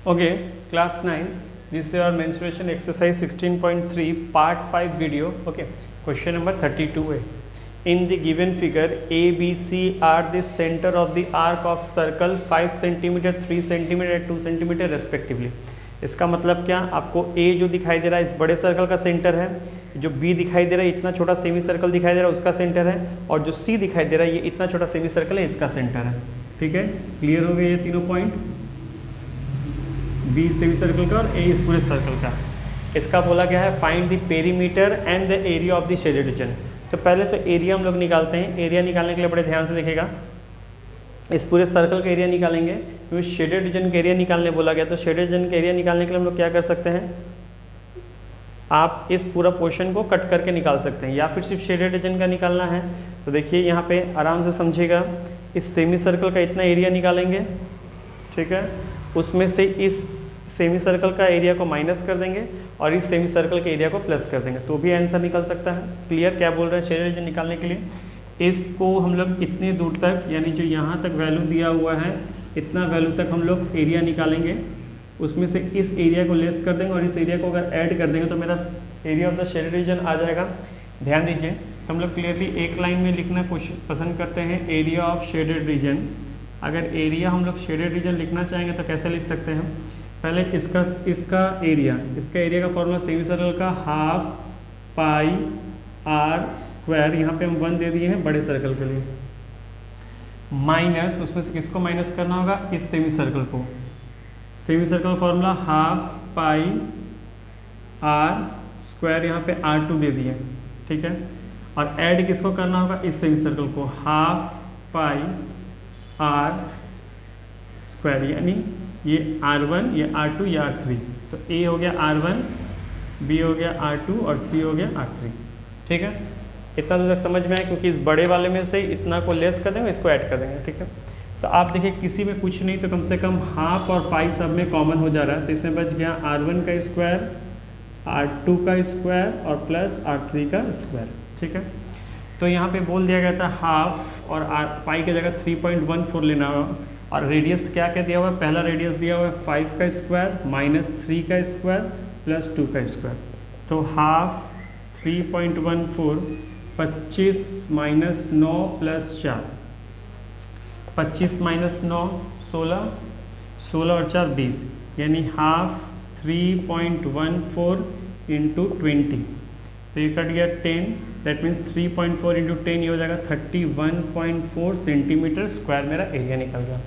Okay, class 9. This is your mensuration exercise 16.3 part 5 video. Okay, question number 32 है. In the given figure, A, B, C are the center of the arc of circle 5 cm, 3 cm and 2 cm respectively. इसका मतलब क्या, आपको A जो दिखाई दे रहा है इस बड़े सर्कल का सेंटर है, जो B दिखाई दे रहा है इतना छोटा सेमी सर्कल दिखाई दे रहा है उसका सेंटर है, और जो C दिखाई दे रहा है ये इतना छोटा सेमी सर्कल है इसका सेंटर है. ठीक है, क्लियर हो गए ये तीनों पॉइंट. बी सेमी सर्कल का और ए इस पूरे सर्कल का. इसका बोला गया है find the perimeter and the area of the shaded reason. तो पहले तो एरिया हम लोग निकालते हैं. एरिया निकालने के लिए बड़े ध्यान से देखिएगा. इस पूरे सर्कल का एरिया निकालेंगे क्योंकि शेडेड रीजन का एरिया निकालने बोला गया. तो शेडेड रीजन का एरिया निकालने के लिए हम लोग क्या कर सकते हैं, आप इस पूरा पोर्शन को कट करके निकाल सकते हैं, या फिर सिर्फ शेडेड रीजन का निकालना है. तो देखिए यहाँ पे आराम से समझिएगा. इस सेमी सर्कल का इतना एरिया निकालेंगे, ठीक है, उसमें से इस सेमी सर्कल का एरिया को माइनस कर देंगे और इस सेमी सर्कल के एरिया को प्लस कर देंगे, तो भी आंसर निकल सकता है. क्लियर, क्या बोल रहे हैं शेडेड रीजन निकालने के लिए. इसको हम लोग इतने दूर तक, यानी जो यहाँ तक वैल्यू दिया हुआ है इतना वैल्यू तक हम लोग एरिया निकालेंगे, उसमें से इस एरिया को लेस कर देंगे और इस एरिया को अगर ऐड कर देंगे तो मेरा area of the shaded region आ जाएगा. ध्यान दीजिए, तो हम लोग क्लियरली एक लाइन में लिखना पसंद करते हैं एरिया ऑफ शेडेड रीजन. अगर एरिया हम लोग शेडेड रीजन लिखना चाहेंगे तो कैसे लिख सकते हैं, पहले इसका एरिया का फॉर्मूला सेमी सर्कल का हाफ पाई आर स्क्वायर, यहाँ पे हम 1 दे दिए हैं बड़े सर्कल के लिए, माइनस उसमें से किसको माइनस करना होगा, इस सेमी सर्कल को. सेमी सर्कल का formula half pi r square, यहाँ पे R2 दे दिए, ठीक है, और ऐड किसको करना होगा, इस सेमी सर्कल को, हाफ पाई आर स्क्वायर, यानी ये R1, ये R2, ये R3. तो A हो गया R1, B हो गया R2 और C हो गया R3. ठीक है, इतना तो तक समझ में आया, क्योंकि इस बड़े वाले में से इतना को लेस कर देंगे, इसको ऐड कर देंगे. ठीक है, तो आप देखिए किसी में कुछ नहीं तो कम से कम हाफ और पाई सब में कॉमन हो जा रहा है, तो इसमें बच गया R1 का स्क्वायर, R2 का स्क्वायर और प्लस R3 का स्क्वायर. ठीक है, तो यहाँ पे बोल दिया गया था हाफ और पाई की जगह 3.14 लेना होगा, और रेडियस क्या क्या दिया हुआ है, पहला रेडियस दिया हुआ है 5 का स्क्वायर माइनस 3 का स्क्वायर प्लस 2 का स्क्वायर. तो हाफ 3.14 25 माइनस 9 प्लस 4, 25 माइनस 9 16, 16 और 4 20, यानी हाफ 3.14 इंटू 20, तो ये कट गया 10. दैट मीन्स 3.4 इंटू 10 ये हो जाएगा 31.4 सेंटीमीटर स्क्वायर मेरा एरिया निकल गया.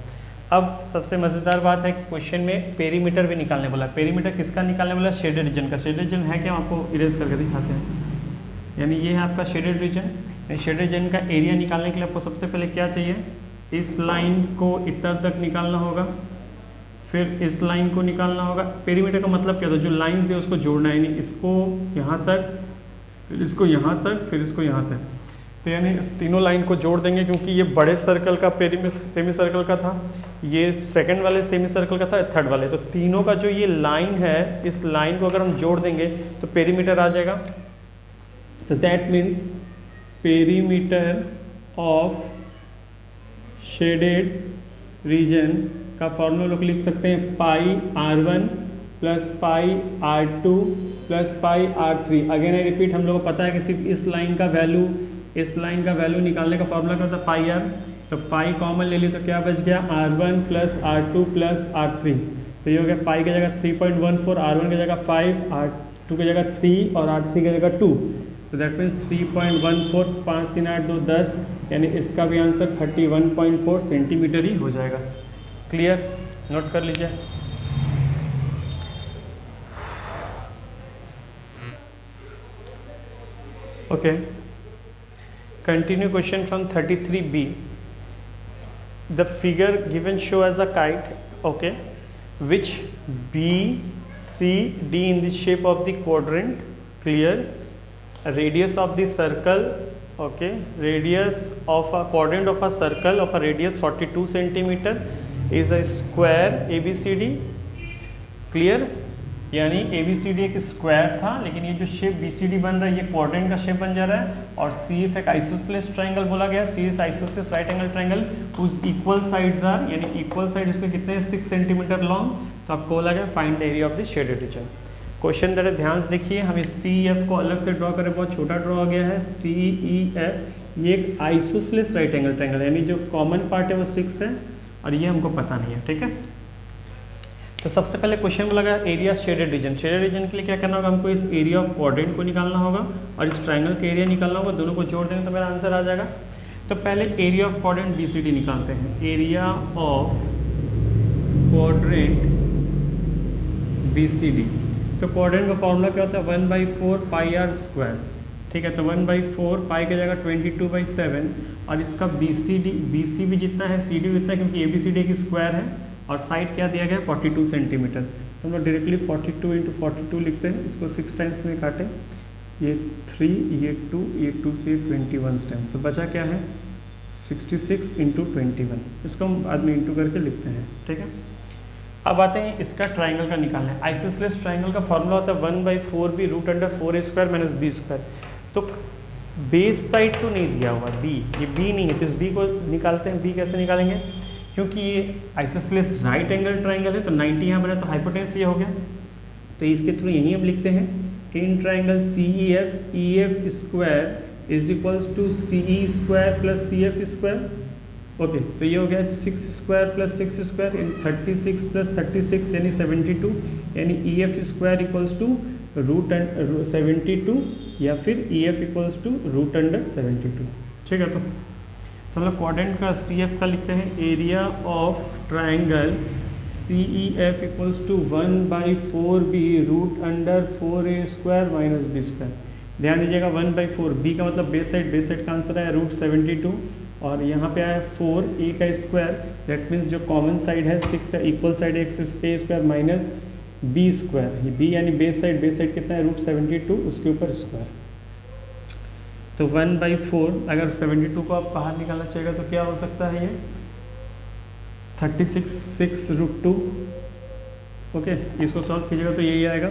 अब सबसे मज़ेदार बात है कि क्वेश्चन में पेरीमीटर भी निकालने बोला. पेरीमीटर किसका निकालने बोला, शेडेड रीजन का. शेडेड रीजन है क्या, हम आपको इरेज करके दिखाते हैं. यानी ये है आपका शेडेड रीजन. शेडेड रीजन का एरिया निकालने के लिए आपको सबसे पहले क्या चाहिए, इस लाइन को इतना तक निकालना होगा, फिर इस लाइन को निकालना होगा. पेरीमीटर का मतलब क्या था, जो लाइन दे उसको जोड़ना है, यानी इसको यहाँ तक, फिर इसको यहाँ तक, फिर इसको यहाँ तक. तो यानी इस तीनों लाइन को जोड़ देंगे, क्योंकि ये बड़े सर्कल का सेमी सर्कल का था, ये सेकंड वाले सेमी सर्कल का था, थर्ड वाले. तो तीनों का जो ये लाइन है, इस लाइन को अगर हम जोड़ देंगे तो पेरीमीटर आ जाएगा. तो that means perimeter of shaded region का फॉर्मूला लोग लिख सकते हैं पाई R1 plus pi R2 plus pi R3. Again I repeat, हम लोग को पता है कि सिर्फ इस लाइन का वैल्यू निकालने का फॉर्मूला क्या होता है, पाई R. तो पाई कॉमन ले ली तो क्या बच गया, R1 plus R2 plus R3. तो ये हो गया पाई की जगह 3.14, R1 की जगह 5, R2 की जगह 3 और R3 की जगह 2. तो दैट मीन्स 3.14, 5 3 8 2 10, यानी इसका भी आंसर 31.4 सेंटीमीटर ही हो जाएगा. क्लियर, नोट कर लीजिए. Okay, continue question from 33B. The figure given show as a kite, okay, which B, C, D in the shape of the quadrant. Clear. Radius of the circle, okay, radius of a quadrant of a circle of a radius 42 centimeter is a square ABCD. Clear. यानी ABCD एक square था, लेकिन ये जो shape BCD बन रहा है ये क्वाड्रेंट का शेप बन जा रहा है। और CF एक आइसोसेलेस ट्रायंगल बोला गया, CF isosceles right angle triangle उस इक्वल साइड्स आर, यानी इक्वल साइड उसके कितने हैं 6 सेंटीमीटर लॉन्ग। तो आपको बोला गया find the area of the shaded reason. Question जरा ध्यान से देखिए, हम इस CF को अलग से ड्रॉ करें, बहुत छोटा ड्रॉ हो गया है। CEF ये एक आइसोसेलेस राइट एंगल ट्रायंगल, यानी जो कॉमन पार्ट है वो 6 है और ये हमको पता नहीं है, ठीक है। तो सबसे पहले क्वेश्चन में लगा area shaded region. Shaded region के लिए क्या करना होगा, हमको इस एरिया ऑफ क्वाड्रेंट को निकालना होगा और इस ट्रायंगल का एरिया निकालना होगा, दोनों को जोड़ देंगे तो मेरा आंसर आ जाएगा। तो पहले एरिया ऑफ क्वाड्रेंट BCD निकालते हैं। एरिया ऑफ क्वाड्रेंट BCD, तो क्वाड्रेंट का फॉर्मूला क्या होता है 1/4 पाई आर स्क्वायर, ठीक है। तो 1/4 पाई की जगह 22/7 और इसका BC भी जितना है CD भी जितना है, क्योंकि ABCD एक स्क्वायर है और साइड क्या दिया गया 42 सेंटीमीटर। तो हम लोग डायरेक्टली 42 × 42 लिखते हैं, इसको 6 टाइम्स में काटें, ये 3 ये 2 से 21 टाइम्स, तो बचा क्या है 66 × 21। इसको हम बाद में इंटू करके लिखते हैं, ठीक है। अब आते हैं इसका ट्राइंगल का निकालना है। आइसोसेलेस ट्राइंगल का फॉर्मूला होता है 1/4b √4a² - b²। तो बेस साइड तो नहीं दिया हुआ b, ये b नहीं है, तो इस b को निकालते हैं। b कैसे निकालेंगे, क्योंकि ये आइसोसेलेस राइट एंगल ट्राइंगल है तो 90 यहाँ बना, तो हाइपोटेनस ये हो गया, तो इसके थ्रू यहीं हम लिखते हैं in triangle CEF EF square is equals to CE square plus CF square. Okay, तो ये हो गया 6 square plus 6 square in 36 plus 36 यानी 72, यानी EF स्क्वायर इक्वल्स टू √72 या फिर EF इक्वल्स टू √72, ठीक है। तो हम लोग क्वाड्रेंट का CF का लिखते हैं area of triangle CEF equals to 1/4b √4a² - b²। ध्यान दीजिएगा 1/4 b का मतलब बेस साइड का आंसर है √72 और यहाँ पे आया 4 a का स्क्वायर, दैट मीन्स जो कॉमन साइड है 6 का इक्वल साइड है a² - b²। ये b यानी बेस साइड कितना है √72, उसके ऊपर स्क्वायर। तो 1/4 अगर 72 को आप बाहर निकालना चाहिएगा तो क्या हो सकता है, ये 36 6 √2। ओके, इसको सॉल्व कीजिएगा तो यही आएगा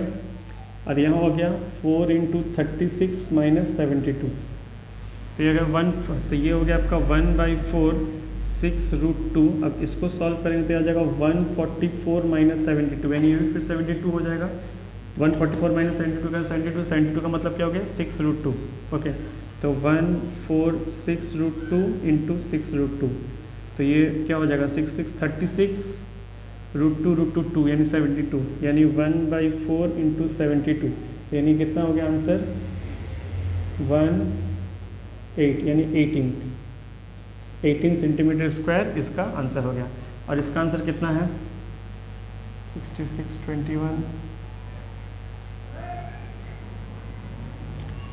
और यहाँ हो गया 4 × 36 - 72। तो ये अगर 1, तो ये हो गया आपका 1/4 6 √2। अब इसको सॉल्व करेंगे तो आ जाएगा 144 - 72, यानी ये भी फिर 72 हो जाएगा। 144 - 72 का मतलब क्या हो गया 6 √2। ओके, तो 146 √2 × 6 √2, तो ये क्या हो जाएगा 36 √2 2 यानी 72, यानी 1/4 × 72, तो यानी कितना हो गया आंसर 18 यानी 18 सेंटीमीटर स्क्वायर इसका आंसर हो गया। और इसका आंसर कितना है 66 21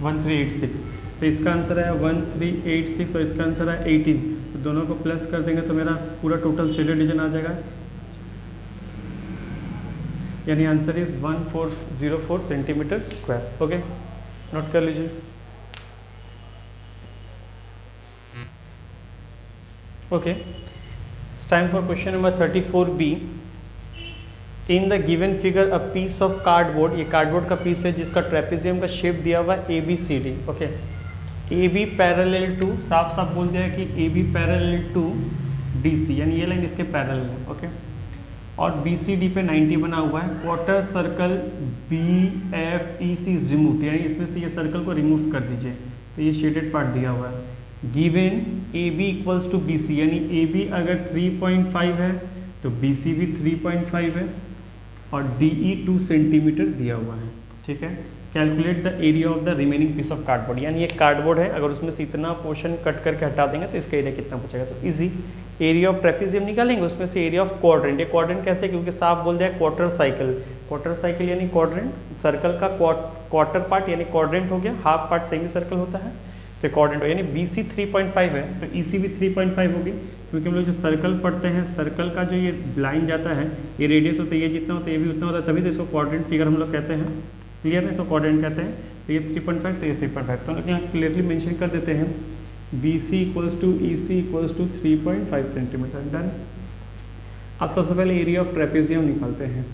1386। तो इसका आंसर है 1386 और इसका आंसर है 18। तो दोनों को प्लस कर देंगे तो मेरा पूरा टोटल शेडेड रीजन आ जाएगा, यानी answer is 1404 centimetre square. Okay, note कर लीजिए। Okay, it's time for question number 34b। In the given figure a piece of cardboard, ये कार्डबोर्ड का पीस है जिसका ट्रेपेजियम का शेप दिया हुआ है ABCD। Okay, AB parallel to, साफ बोल दिया है कि AB पैरेलल टू DC, यानी ये लाइन इसके पैरेलल है। ओके, और BCD पे 90 बना हुआ है। Quarter circle BFEC is remove, यानी इसमें से ये सर्कल को रिमूव कर दीजिए, तो ये शेडेड पार्ट दिया हुआ है। Given AB equals to BC, यानी AB अगर 3.5 है तो BC भी 3.5 है और DE 2 सेंटीमीटर दिया हुआ है, ठीक है। Calculate the area of the remaining piece of cardboard, यानी ये कार्डबोर्ड है, अगर उसमें से इतना पोर्शन कट करके हटा देंगे तो इसका एरिया कितना बचेगा। तो इजी एरिया ऑफ ट्रेपेजियम निकालेंगे, उसमें से एरिया ऑफ क्वाड्रेंट। ये क्वाड्रेंट कैसे, क्योंकि साफ बोल दिया क्वार्टर साइकिल यानी क्वाड्रेंट, सर्कल का क्वार्टर पार्ट यानी क्वाड्रेंट हो गया, हाफ पार्ट सेमी सर्कल होता है, तो क्वाड्रेंट हो, यानी BC 3.5 है तो EC भी 3.5 होगी, क्योंकि हम लोग जो सर्कल पढ़ते हैं, सर्कल का जो ये लाइन जाता है, ये रेडियस होता है, ये जितना होता है ये भी उतना होता है, तभी तो इसको क्वाड्रेंट फिगर हम लोग कहते हैं। क्लियर है, इसको क्वाड्रेंट कहते हैं। तो ये 3.5 तो ये 3.5, तो हम लोग यहाँ क्लियरली मेंशन कर देते हैं BC equals to EC equals to 3.5 centimetre. Done. अब सबसे पहले एरिया ऑफ ट्रेपेजियम निकालते हैं।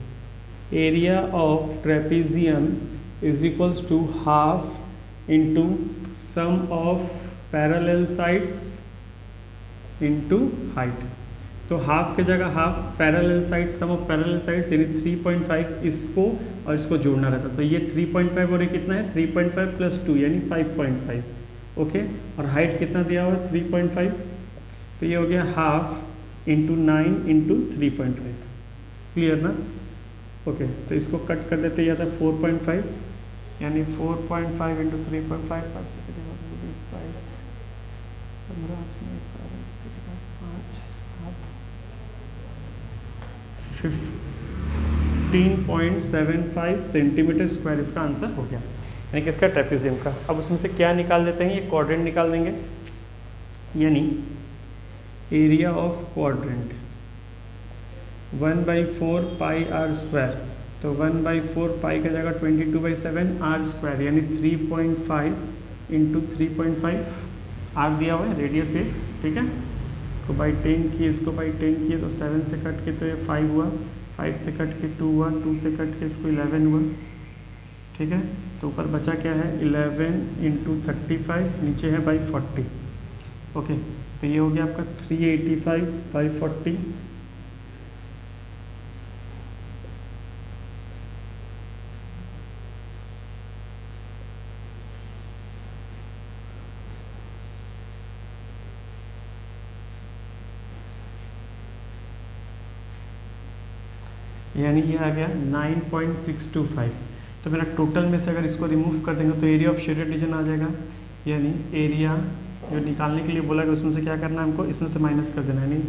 Area of trapezium is equals to half into sum of parallel sides into height. तो हाफ की जगह half, parallel sides, sum of parallel sides यानी 3.5 इसको और इसको जोड़ना रहता। तो ये 3.5 और ये कितना है 3.5 प्लस 2 यानी 5.5। ओके, और हाइट कितना दिया हुआ है 3.5, तो ये हो गया हाफ इंटू 9 इंटू 3.5। क्लियर ना? ओके, तो इसको कट कर देते, या था 4.5 यानी 4.5 इंटू 3.5 15.75 सेंटीमीटर स्क्वायर इसका आंसर हो गया, यानी कि इसका ट्रेपेजियम का। अब उसमें से क्या निकाल देते हैं, ये क्वाड्रेंट निकाल देंगे, यानी area of quadrant 1/4 pi r square. तो 1/4 पाई का जगह 22/7 आर स्क्वायर यानी 3.5 इंटू 3.5 आर दिया हुआ है रेडियस से। ठीक है, इसको बाई 10 किए, इसको बाई 10 किए तो 7 से कट के तो ये 5 हुआ, 5 से कट के 2 हुआ, 2 से कट के इसको 11 हुआ। ठीक है, तो ऊपर बचा क्या है 11 इंटू 35, नीचे है बाई 40। ओके, तो ये हो गया आपका 385/40। यानी ये आ गया 9.625। तो मेरा टोटल में से अगर इसको रिमूव कर देंगे तो एरिया ऑफ शेडेड रीजन आ जाएगा, यानी एरिया जो निकालने के लिए बोला गया उसमें से क्या करना है हमको, इसमें से माइनस कर देना है, यानी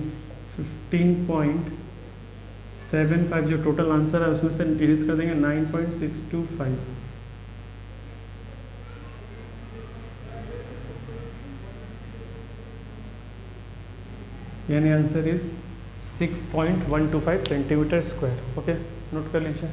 15.75 जो टोटल आंसर है उसमें से डिरीज कर देंगे 9.625। यानी answer is 6.125 centimetre square. Okay, note कर लीजिए।